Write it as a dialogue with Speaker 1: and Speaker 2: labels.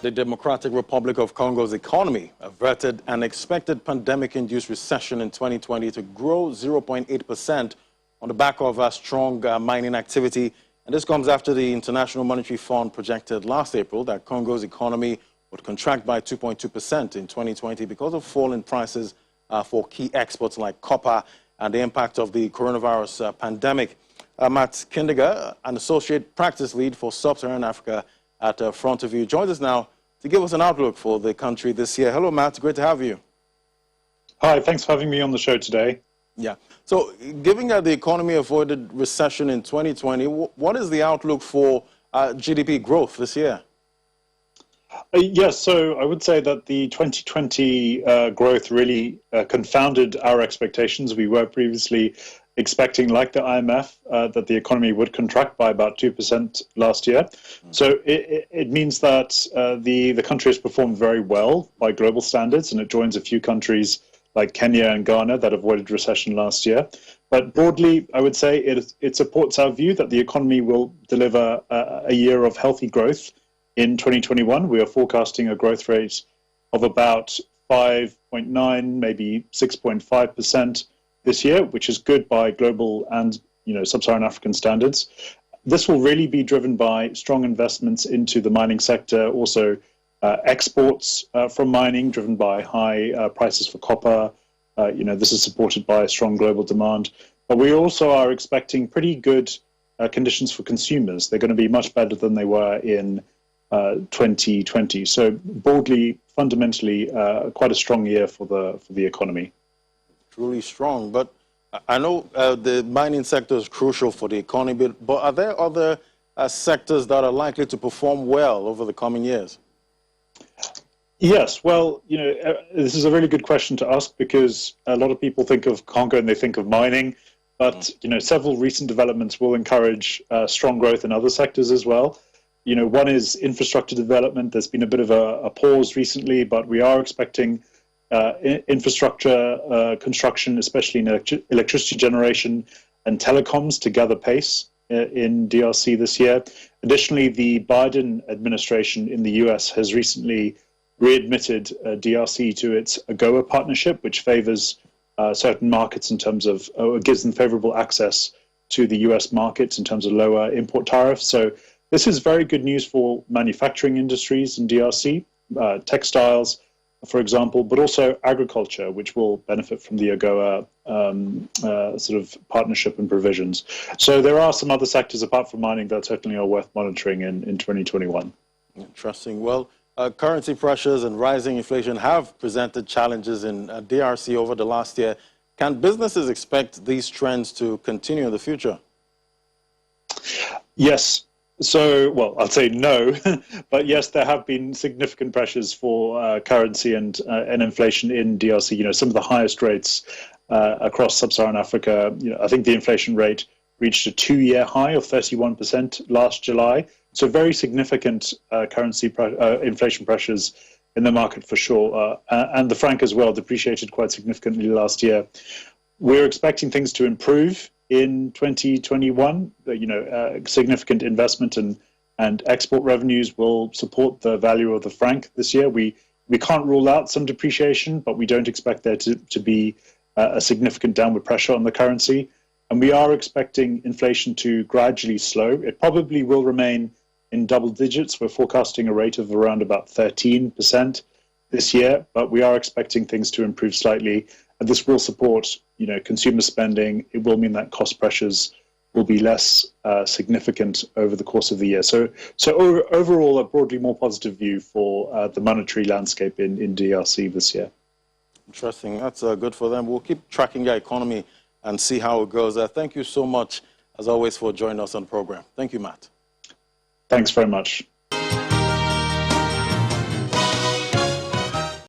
Speaker 1: The Democratic Republic of Congo's economy averted an expected pandemic-induced recession in 2020 to grow 0.8% on the back of a strong mining activity. And this comes after the International Monetary Fund projected last April that Congo's economy would contract by 2.2% in 2020 because of fall in prices for key exports like copper and the impact of the coronavirus pandemic. Matt Kindiger, an associate practice lead for Sub-Saharan Africa at Front of You, joins us now to give us an outlook for the country this year. Hello, Matt. Great to have you.
Speaker 2: Hi. Thanks for having me on the show today.
Speaker 1: Yeah. So, given that the economy avoided recession in 2020, what is the outlook for GDP growth this year?
Speaker 2: Yes, so I would say that the 2020 growth really confounded our expectations. We were previously expecting, like the IMF, that the economy would contract by about 2% last year. So it means that the country has performed very well by global standards, and it joins a few countries like Kenya and Ghana that avoided recession last year. But broadly, I would say it supports our view that the economy will deliver a year of healthy growth. In 2021, we are forecasting a growth rate of about 5.9, maybe 6.5% this year, which is good by global and sub-Saharan African standards. This will really be driven by strong investments into the mining sector, also exports from mining, driven by high prices for copper. This is supported by a strong global demand. But we also are expecting pretty good conditions for consumers. They're going to be much better than they were in 2020. So broadly, fundamentally, quite a strong year for the economy.
Speaker 1: Truly strong. But I know the mining sector is crucial for the economy, but are there other sectors that are likely to perform well over the coming years?
Speaker 2: Yes, well, this is a really good question to ask because a lot of people think of Congo and they think of mining, but several recent developments will encourage strong growth in other sectors as well. One is infrastructure development. There's been a bit of a pause recently, but we are expecting infrastructure construction, especially in electricity generation and telecoms, to gather pace in DRC this year. Additionally, the Biden administration in the US has recently readmitted DRC to its AGOA partnership, which favors certain markets in terms of, gives them favorable access to the US markets in terms of lower import tariffs. So this is very good news for manufacturing industries in DRC, textiles, for example, but also agriculture, which will benefit from the AGOA sort of partnership and provisions. So there are some other sectors apart from mining that certainly are worth monitoring in 2021.
Speaker 1: Interesting. Well, currency pressures and rising inflation have presented challenges in DRC over the last year. Can businesses expect these trends to continue in the future?
Speaker 2: Yes. So, well, I'll say no, but yes, there have been significant pressures for currency and inflation in DRC. Some of the highest rates across sub-Saharan Africa. I think the inflation rate reached a 2-year high of 31% last July. So very significant inflation pressures in the market for sure. And the franc as well depreciated quite significantly last year. We're expecting things to improve in 2021. Significant investment and export revenues will support the value of the franc this year. We can't rule out some depreciation, but we don't expect there to be a significant downward pressure on the currency. And we are expecting inflation to gradually slow. It probably will remain in double digits. We're forecasting a rate of around about 13% this year, but we are expecting things to improve slightly. And this will support, consumer spending. It will mean that cost pressures will be less significant over the course of the year. So overall, a broadly more positive view for the monetary landscape in DRC this year.
Speaker 1: Interesting. That's good for them. We'll keep tracking the economy and see how it goes. Thank you so much, as always, for joining us on the program. Thank you, Matt.
Speaker 2: Thanks very much.